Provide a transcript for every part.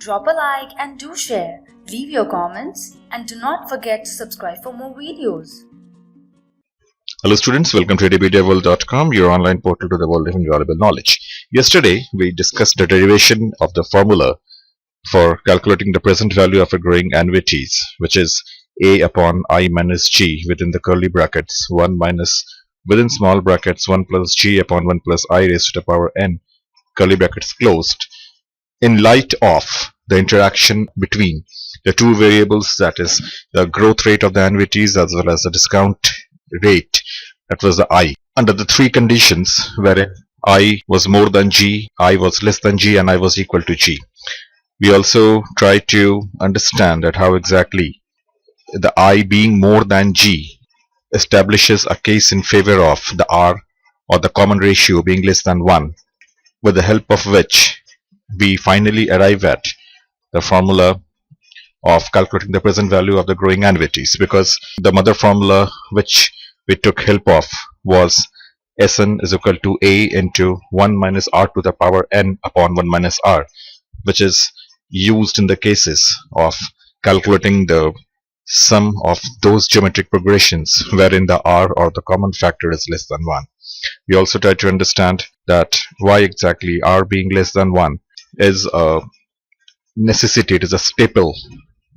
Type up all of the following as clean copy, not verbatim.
Drop a like and do share. Leave your comments and do not forget to subscribe for more videos. Hello students, welcome to edupediaworld.com, your online portal to the world of invaluable knowledge. Yesterday, we discussed the derivation of the formula for calculating the present value of a growing annuities, which is A upon I minus G within the curly brackets, 1 minus within small brackets 1 plus G upon 1 plus I raised to the power n, curly brackets closed, in light of the interaction between the two variables, that is the growth rate of the annuities as well as the discount rate, that was the I, under the three conditions wherein I was more than G, I was less than G, and I was equal to G. We also try to understand that how exactly the I being more than G establishes a case in favor of the R, or the common ratio, being less than 1, with the help of which we finally arrive at the formula of calculating the present value of the growing annuities, because the mother formula which we took help of was Sn is equal to A into 1 minus R to the power n upon 1 minus R, which is used in the cases of calculating the sum of those geometric progressions wherein the R, or the common factor, is less than 1. We also try to understand that why exactly R being less than 1 is a necessity, it is a staple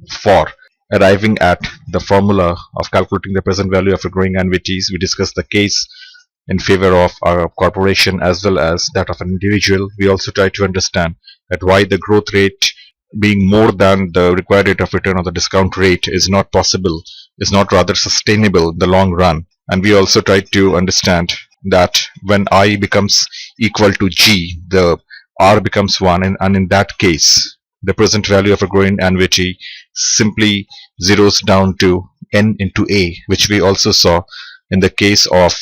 for arriving at the formula of calculating the present value of a growing annuities. We discussed the case in favor of a corporation as well as that of an individual. We also try to understand that why the growth rate being more than the required rate of return or the discount rate is not possible, is not rather sustainable in the long run. And we also try to understand that when I becomes equal to G, the R becomes 1, and in that case the present value of a growing annuity simply zeroes down to n into A, which we also saw in the case of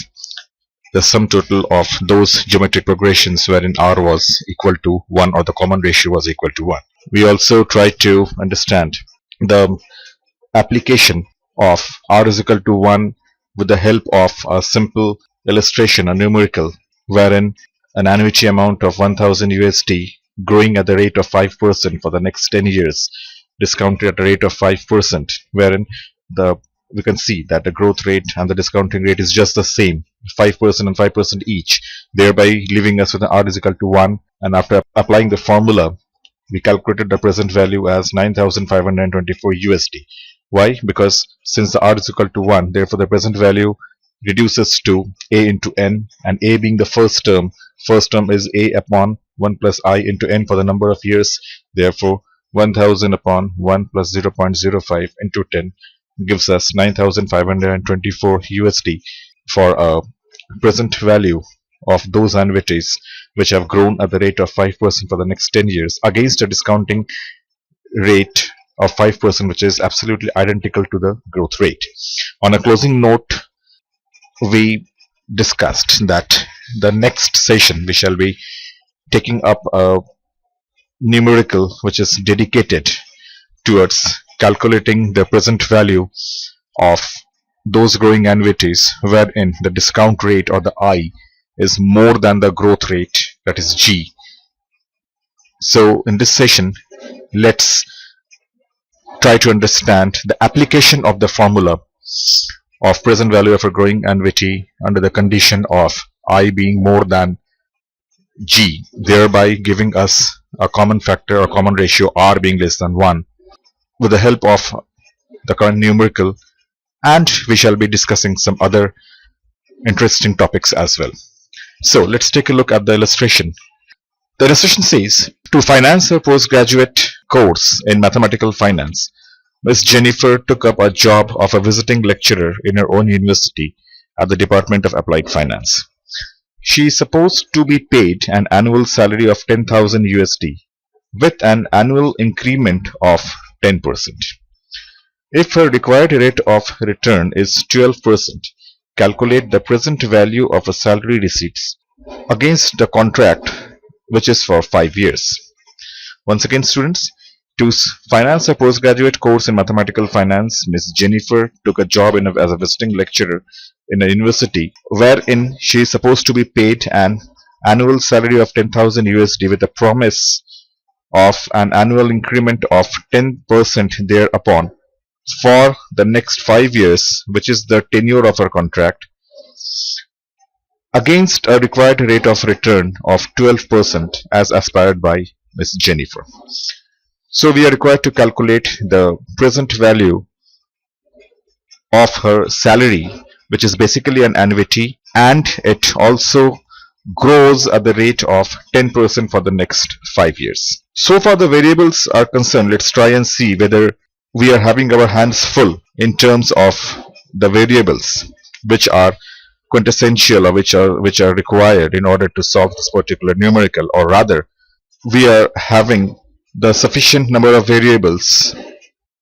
the sum total of those geometric progressions wherein R was equal to 1, or the common ratio was equal to 1. We also try to understand the application of R is equal to 1 with the help of a simple illustration, a numerical, wherein an annuity amount of 1000 USD growing at the rate of 5% for the next 10 years, discounted at a rate of 5%, wherein we can see that the growth rate and the discounting rate is just the same, 5% and 5% each, thereby leaving us with an R is equal to 1. And after applying the formula, we calculated the present value as 9524 USD. Why? Because since the R is equal to 1, therefore the present value reduces to A into n, and A being the first term is A upon 1 plus I into n for the number of years. Therefore 1000 upon 1 plus 0.05 into 10 gives us 9524 USD for a present value of those annuities which have grown at the rate of 5% for the next 10 years against a discounting rate of 5%, which is absolutely identical to the growth rate. On a closing note, we discussed that the next session we shall be taking up a numerical which is dedicated towards calculating the present value of those growing annuities wherein the discount rate, or the I, is more than the growth rate, that is G. So in this session, let's try to understand the application of the formula of present value of a growing annuity under the condition of I being more than G, thereby giving us a common factor or common ratio R being less than 1, with the help of the current numerical, and we shall be discussing some other interesting topics as well. So let's take a look at the illustration. The illustration says, to finance her postgraduate course in mathematical finance, Miss Jennifer took up a job of a visiting lecturer in her own university at the Department of Applied Finance. She is supposed to be paid an annual salary of 10,000 USD with an annual increment of 10%. If her required rate of return is 12%, calculate the present value of her salary receipts against the contract, which is for 5 years. Once again, students, to finance a postgraduate course in mathematical finance, Miss Jennifer took a job as a visiting lecturer in a university wherein she is supposed to be paid an annual salary of 10,000 USD with a promise of an annual increment of 10% thereupon for the next 5 years, which is the tenure of our contract, against a required rate of return of 12% as aspired by Ms. Jennifer. So we are required to calculate the present value of her salary, which is basically an annuity, and it also grows at the rate of 10% for the next 5 years. So far the variables are concerned, let's try and see whether we are having our hands full in terms of the variables which are quintessential or which are required in order to solve this particular numerical, or rather we are having the sufficient number of variables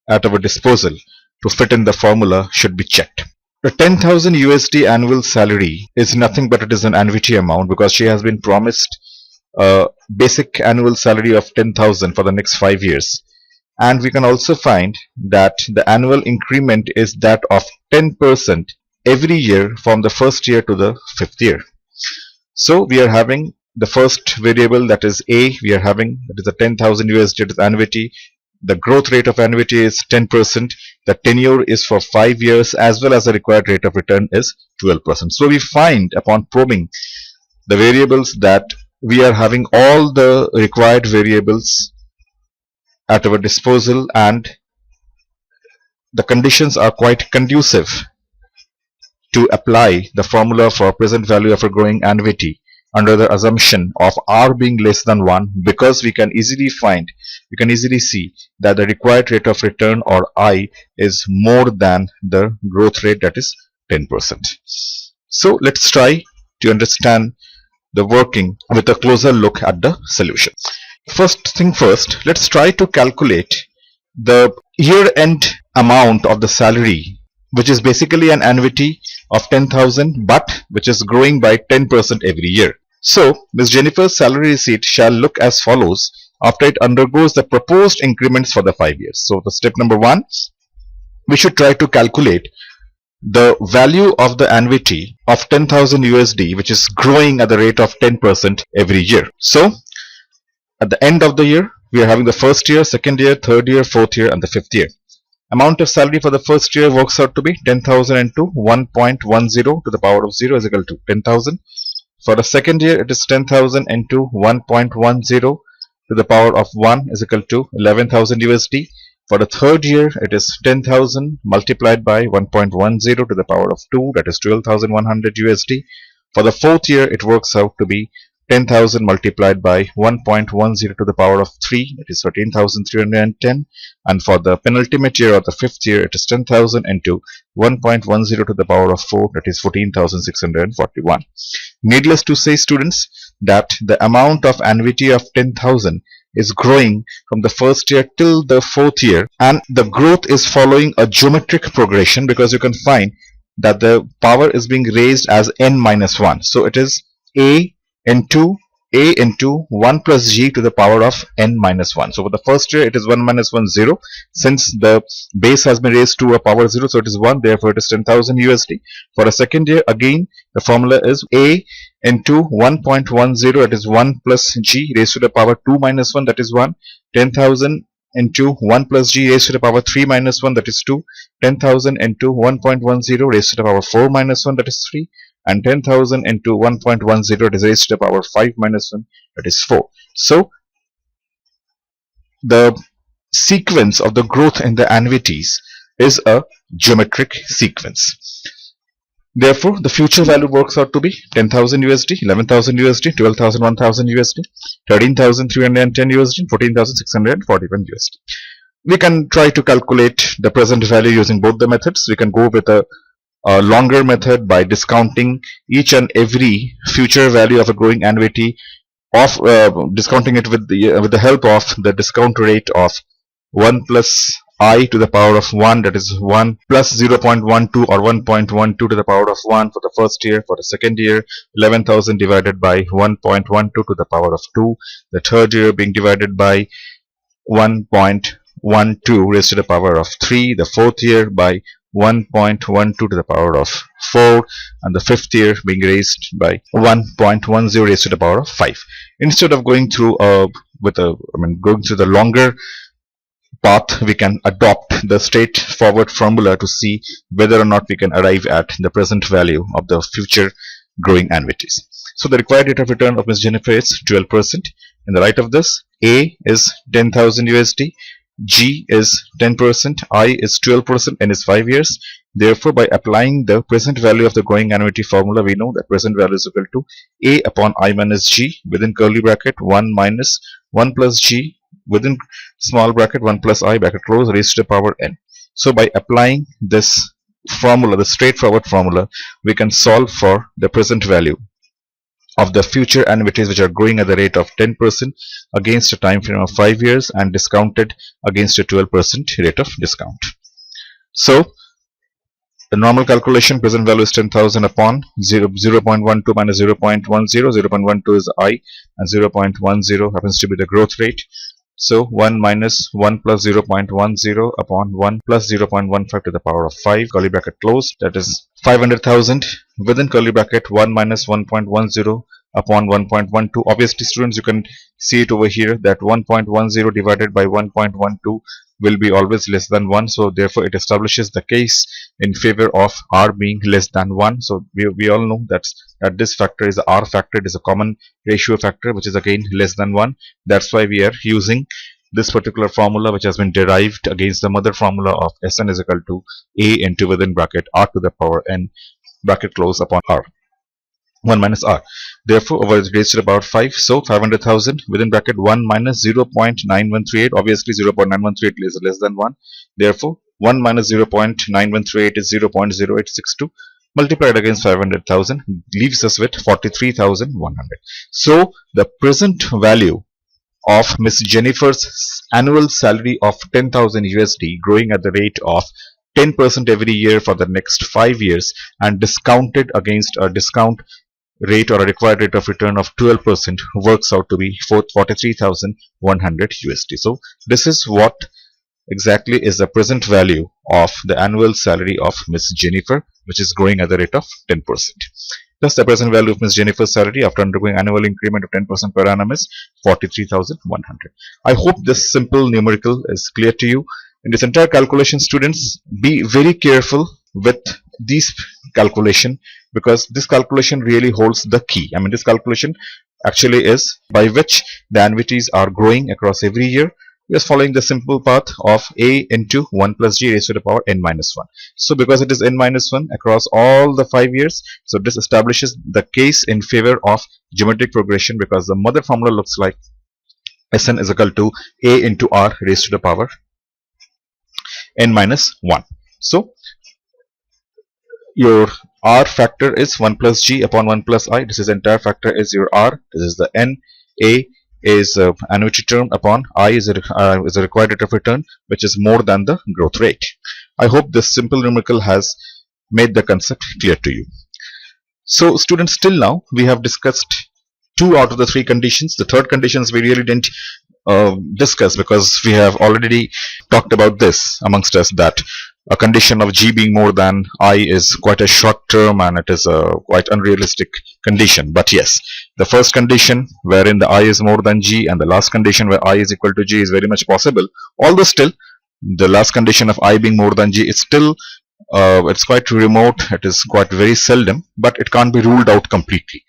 at our disposal to fit in the formula should be checked. The 10,000 USD annual salary is nothing but it is an annuity amount, because she has been promised a basic annual salary of 10,000 for the next 5 years. And we can also find that the annual increment is that of 10% every year from the first year to the 5th year. So we are having the first variable, that is A, we are having that is a 10,000 USD, it is annuity. The growth rate of annuity is 10%. The tenure is for 5 years, as well as the required rate of return is 12%. So we find upon probing the variables that we are having all the required variables at our disposal, and the conditions are quite conducive to apply the formula for present value of a growing annuity under the assumption of R being less than 1, because we can easily see that the required rate of return, or I, is more than the growth rate, that is 10%. So let's try to understand the working with a closer look at the solution. First thing first, let's try to calculate the year-end amount of the salary, which is basically an annuity of 10,000 but which is growing by 10% every year. So Ms. Jennifer's salary receipt shall look as follows after it undergoes the proposed increments for the 5 years. So the step number 1, we should try to calculate the value of the annuity of 10,000 USD, which is growing at the rate of 10% every year. So at the end of the year, we are having the first year, second year, third year, fourth year, and the 5th year. Amount of salary for the first year works out to be 10,000 into 1.10 to the power of 0 is equal to 10,000. For the second year, it is 10,000 into 1.10 to the power of 1 is equal to 11,000 USD. For the third year, it is 10,000 multiplied by 1.10 to the power of 2, that is 12,100 USD. For the fourth year, it works out to be 10,000 multiplied by 1.10 to the power of 3, that is 13,310. And for the penultimate year, or the 5th year, it is 10,000 into 1.10 to the power of 4, that is 14,641. Needless to say, students, that the amount of annuity of 10,000 is growing from the first year till the 4th year, and the growth is following a geometric progression, because you can find that the power is being raised as n minus 1. So it is a into 1 plus g to the power of n minus 1. So for the first year, it is 1 minus 1, 0. Since the base has been raised to a power 0, so it is 1, therefore it is 10,000 USD. For a second year, again the formula is a into 1.10, it is 1 plus g raised to the power 2 minus 1, that is 1. 10,000 into 1 plus g raised to the power 3 minus 1, that is 2. 10,000 into 1.10 raised to the power 4 minus 1, that is 3. And 10,000 into 1.10, it is raised to the power 5 minus 1, that is 4. So the sequence of the growth in the annuities is a geometric sequence. Therefore, the future value works out to be 10,000 USD, 11,000 USD, 12,000, 1,000 USD, 13,310 USD, 14,641 USD. We can try to calculate the present value using both the methods. We can go with a longer method by discounting each and every future value of a growing annuity, of discounting it with the help of the discount rate of 1 plus I to the power of 1, that is 1 plus 0.12 or 1.12 to the power of 1 for the first year. For the second year, 11,000 divided by 1.12 to the power of 2. The third year being divided by 1.12 raised to the power of 3. The fourth year by 1.12 to the power of 4, and the fifth year being raised by 1.10 raised to the power of 5. instead of going through going through the longer path, we can adopt the straightforward formula to see whether or not we can arrive at the present value of the future growing annuities. So the required rate of return of Ms. Jennifer is 12%. In the right of this, A is 10,000 USD, G is 10%, I is 12%, and is 5 years. Therefore, by applying the present value of the growing annuity formula, we know that present value is equal to A upon I minus G within curly bracket 1 minus 1 plus G within small bracket 1 plus I bracket close raised to the power n. So by applying this formula, the straightforward formula, we can solve for the present value of the future annuities which are growing at the rate of 10% against a time frame of 5 years and discounted against a 12% rate of discount. So the normal calculation, present value is 10,000 upon 0.12 minus 0.10. 0.12 is I and 0.10 happens to be the growth rate. So 1 minus 1 plus 0.10 upon 1 plus 0.15 to the power of 5, curly bracket closed, that is 500,000 within curly bracket 1 minus 1.10 upon 1.12. Obviously, students, you can see it over here that 1.10 divided by 1.12 will be always less than 1. So therefore, it establishes the case in favor of R being less than 1. So we all know that this factor is the R factor. It is a common ratio factor which is again less than 1. That's why we are using this particular formula which has been derived against the mother formula of Sn is equal to A into within bracket R to the power n bracket close upon R. 1 minus R. Therefore, over is raised to the power 5. So 500,000 within bracket 1 minus 0.9138. Obviously, 0.9138 is less than 1. Therefore, 1 minus 0.9138 is 0.0862. Multiplied against 500,000 leaves us with 43,100. So the present value of Miss Jennifer's annual salary of 10,000 USD growing at the rate of 10% every year for the next 5 years and discounted against a discount rate or a required rate of return of 12% works out to be 43,100 USD. So this is what exactly is the present value of the annual salary of Miss Jennifer, which is growing at the rate of 10%. Thus, the present value of Miss Jennifer's salary after undergoing annual increment of 10% per annum is 43,100. I hope this simple numerical is clear to you. In this entire calculation, students, be very careful with these calculation because this calculation really holds the key. I mean, this calculation actually is by which the annuities are growing across every year. We are following the simple path of A into 1 plus G raised to the power n minus 1. So because it is n minus 1 across all the 5 years, so this establishes the case in favor of geometric progression because the mother formula looks like Sn is equal to A into R raised to the power n minus 1. So your R factor is 1 plus G upon 1 plus I. This is entire factor is your R. This is the N. A is annuity term upon I is a required rate of return which is more than the growth rate. I hope this simple numerical has made the concept clear to you. So students, till now we have discussed 2 out of the 3 conditions. The third conditions we really didn't discuss because we have already talked about this amongst us that a condition of G being more than I is quite a short term and it is a quite unrealistic condition. But yes, the first condition wherein the I is more than G and the last condition where I is equal to G is very much possible. Although still the last condition of I being more than G is still it's quite remote, it is quite very seldom, but it can't be ruled out completely.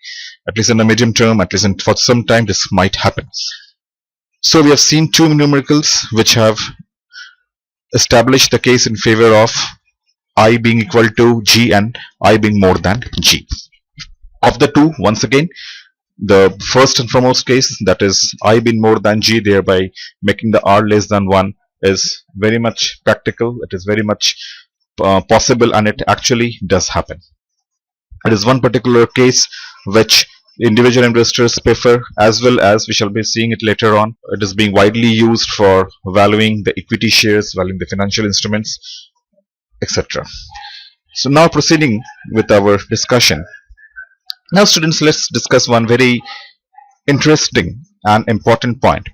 At least in the medium term, at least for some time this might happen. So we have seen 2 numericals which have established the case in favor of I being equal to G and I being more than G. Of the 2, once again, the first and foremost case, that is I being more than G, thereby making the R less than 1, is very much practical. It is very much possible and it actually does happen. It is one particular case which individual investors prefer, as well as we shall be seeing it later on. It is being widely used for valuing the equity shares, valuing the financial instruments, etc. So now proceeding with our discussion. Now students, let's discuss one very interesting and important point.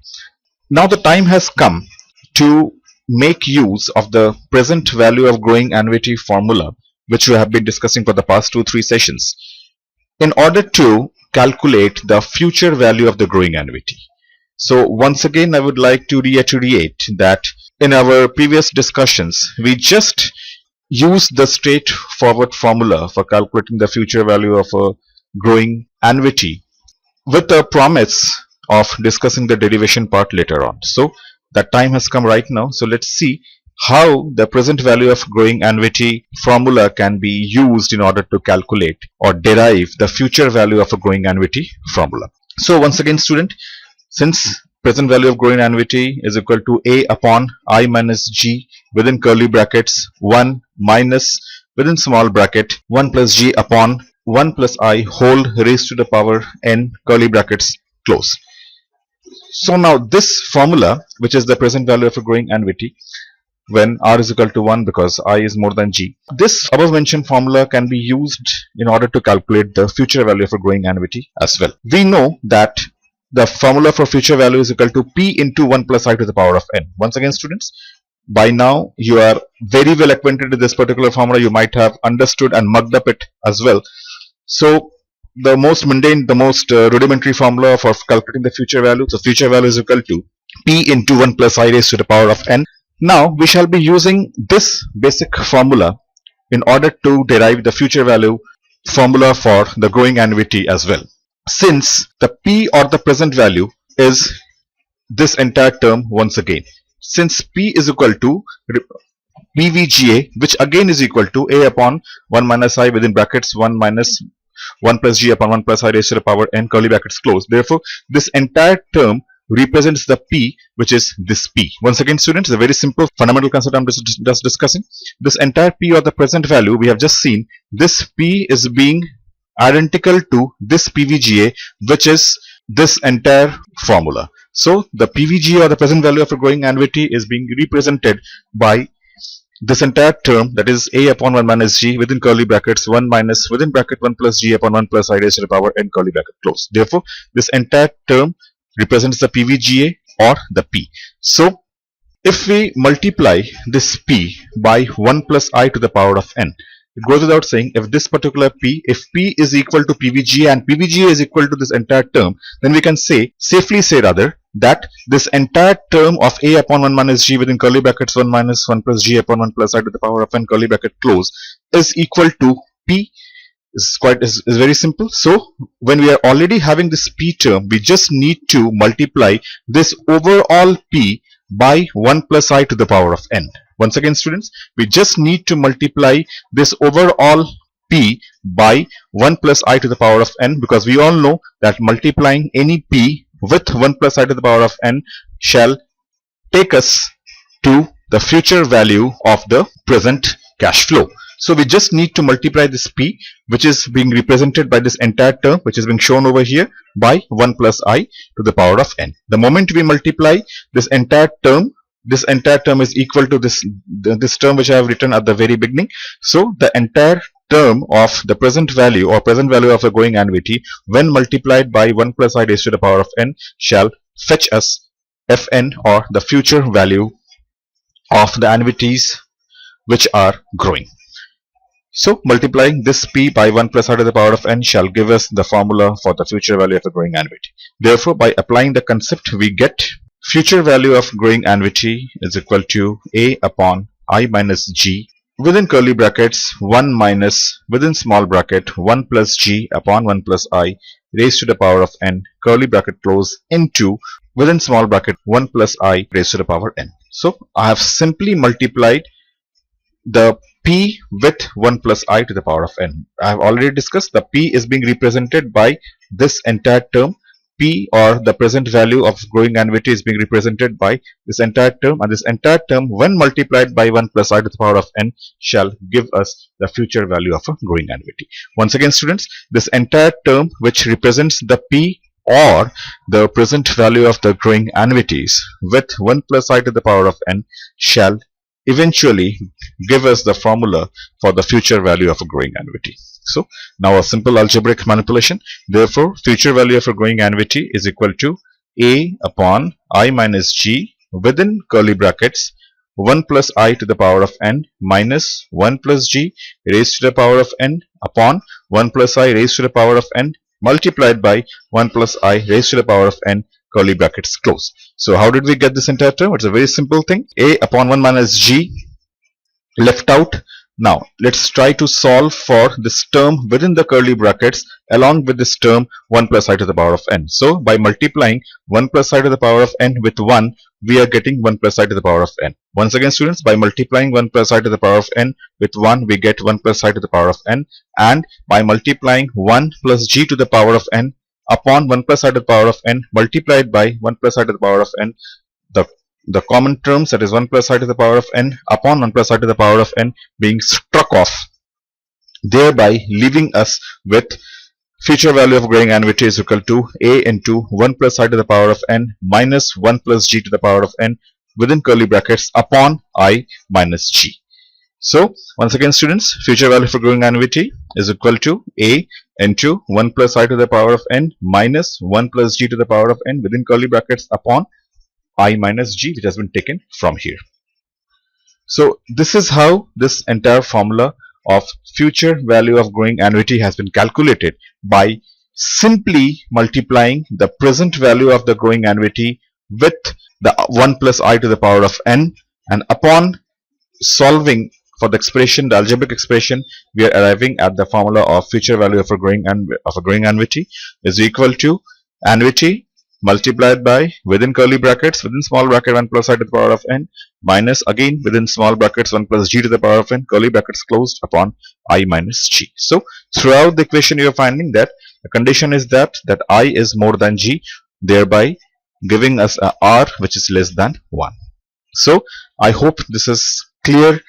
Now the time has come to make use of the present value of growing annuity formula which we have been discussing for the past 2-3 sessions in order to calculate the future value of the growing annuity. So once again, I would like to reiterate that in our previous discussions, we just used the straightforward formula for calculating the future value of a growing annuity with the promise of discussing the derivation part later on. So that time has come right now. So let's see how the present value of growing annuity formula can be used in order to calculate or derive the future value of a growing annuity formula. So once again, student, since present value of growing annuity is equal to A upon I minus G within curly brackets 1 minus within small bracket 1 plus G upon 1 plus I whole raised to the power n curly brackets close. So now this formula, which is the present value of a growing annuity when R is equal to 1 because I is more than G, this above mentioned formula can be used in order to calculate the future value of a growing annuity as well. We know that the formula for future value is equal to P into 1 plus I to the power of n. Once again, students, by now you are very well acquainted with this particular formula. You might have understood and mugged up it as well. So the most mundane, the most rudimentary formula for calculating the future value. So future value is equal to P into 1 plus I raised to the power of n. Now we shall be using this basic formula in order to derive the future value formula for the growing annuity as well. Since the P or the present value is this entire term once again, since P is equal to PVGA, which again is equal to A upon 1 minus I within brackets 1 minus 1 plus G upon 1 plus I raised to the power n curly brackets close. Therefore, this entire term represents the P, which is this P. Once again, students, a very simple fundamental concept I'm just discussing. This entire P or the present value we have just seen, this P is being identical to this PVGA, which is this entire formula. So the PVGA or the present value of a growing annuity is being represented by this entire term, that is A upon 1 minus G within curly brackets 1 minus within bracket 1 plus G upon 1 plus I raised to the power n curly bracket close. Therefore, this entire term represents the PVGA or the P. So if we multiply this P by 1 plus I to the power of n, it goes without saying, if this particular P, if P is equal to PVGA and PVGA is equal to this entire term, then we can say, safely say rather, that this entire term of A upon 1 minus G within curly brackets 1 minus 1 plus G upon 1 plus I to the power of n curly bracket close is equal to P. Is very simple. So when we are already having this P term, we just need to multiply this overall P by 1 plus I to the power of n. Once again, students, we just need to multiply this overall P by 1 plus I to the power of n, because we all know that multiplying any P with 1 plus I to the power of n shall take us to the future value of the present cash flow. So we just need to multiply this P, which is being represented by this entire term, which is being shown over here, by 1 plus I to the power of n. The moment we multiply this entire term is equal to this term which I have written at the very beginning. So the entire term of the present value or present value of a growing annuity, when multiplied by 1 plus I raised to the power of n, shall fetch us Fn, or the future value of the annuities which are growing. So multiplying this P by 1 plus I to the power of n shall give us the formula for the future value of a growing annuity. Therefore, by applying the concept, we get future value of growing annuity is equal to A upon I minus G within curly brackets 1 minus within small bracket 1 plus G upon 1 plus I raised to the power of n curly bracket close into within small bracket 1 plus I raised to the power n. So I have simply multiplied the P with 1 plus I to the power of n. I have already discussed the P is being represented by this entire term. P, or the present value of growing annuity, is being represented by this entire term, and this entire term, when multiplied by 1 plus I to the power of n, shall give us the future value of a growing annuity. Once again, students, this entire term which represents the P or the present value of the growing annuities with 1 plus I to the power of n shall eventually give us the formula for the future value of a growing annuity. So now a simple algebraic manipulation. Therefore, future value of a growing annuity is equal to A upon I minus G within curly brackets 1 plus I to the power of n minus 1 plus G raised to the power of n upon 1 plus I raised to the power of n multiplied by 1 plus I raised to the power of n curly brackets close. So how did we get this entire term? It's a very simple thing. A upon 1 minus g left out. Now let's try to solve for this term within the curly brackets along with this term 1 plus I to the power of n. So by multiplying 1 plus I to the power of n with 1, we are getting 1 plus I to the power of n. Once again students, by multiplying 1 plus I to the power of n with 1, we get 1 plus I to the power of n, and by multiplying 1 plus g to the power of n upon 1 plus I to the power of n multiplied by 1 plus I to the power of n, the common terms, that is 1 plus I to the power of n upon 1 plus I to the power of n, being struck off, thereby leaving us with future value of growing annuity is equal to a into 1 plus I to the power of n minus 1 plus g to the power of n within curly brackets upon I minus g. So once again students, future value for growing annuity is equal to a into 1 plus I to the power of n minus 1 plus g to the power of n within curly brackets upon I minus g, which has been taken from here. So this is how this entire formula of future value of growing annuity has been calculated, by simply multiplying the present value of the growing annuity with the 1 plus I to the power of n, and upon solving for the expression, the algebraic expression, we are arriving at the formula of future value of a growing annuity is equal to annuity multiplied by within curly brackets, within small bracket 1 plus I to the power of n, minus again within small brackets 1 plus g to the power of n, curly brackets closed, upon I minus g. So throughout the equation you are finding that the condition is that I is more than g, thereby giving us a r which is less than 1. So I hope this is clear.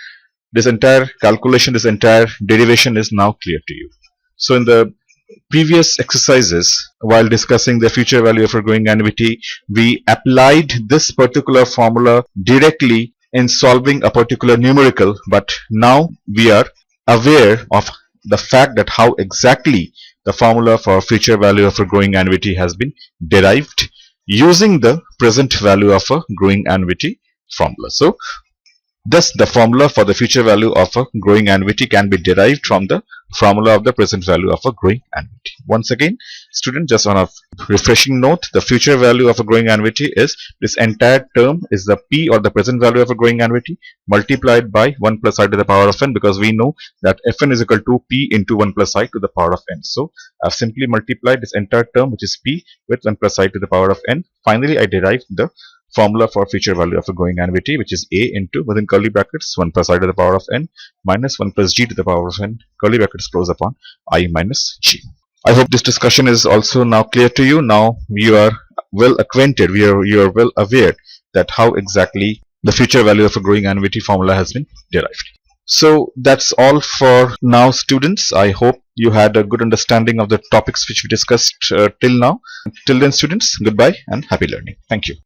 This entire calculation, this entire derivation is now clear to you. So in the previous exercises, while discussing the future value of a growing annuity, we applied this particular formula directly in solving a particular numerical, but now we are aware of the fact that how exactly the formula for future value of a growing annuity has been derived using the present value of a growing annuity formula. So thus, the formula for the future value of a growing annuity can be derived from the formula of the present value of a growing annuity. Once again, student, just on a refreshing note, the future value of a growing annuity is this entire term is the P, or the present value of a growing annuity, multiplied by 1 plus I to the power of n, because we know that Fn is equal to P into 1 plus I to the power of n. So I've simply multiplied this entire term, which is P, with 1 plus I to the power of n. Finally, I derived the formula for future value of a growing annuity, which is a into within curly brackets 1 plus I to the power of n minus 1 plus g to the power of n, curly brackets close, upon I minus g. I hope this discussion is also now clear to you. Now you are well acquainted, you are well aware that how exactly the future value of a growing annuity formula has been derived. So that's all for now students. I hope you had a good understanding of the topics which we discussed till now. Till then students, goodbye and happy learning. Thank you.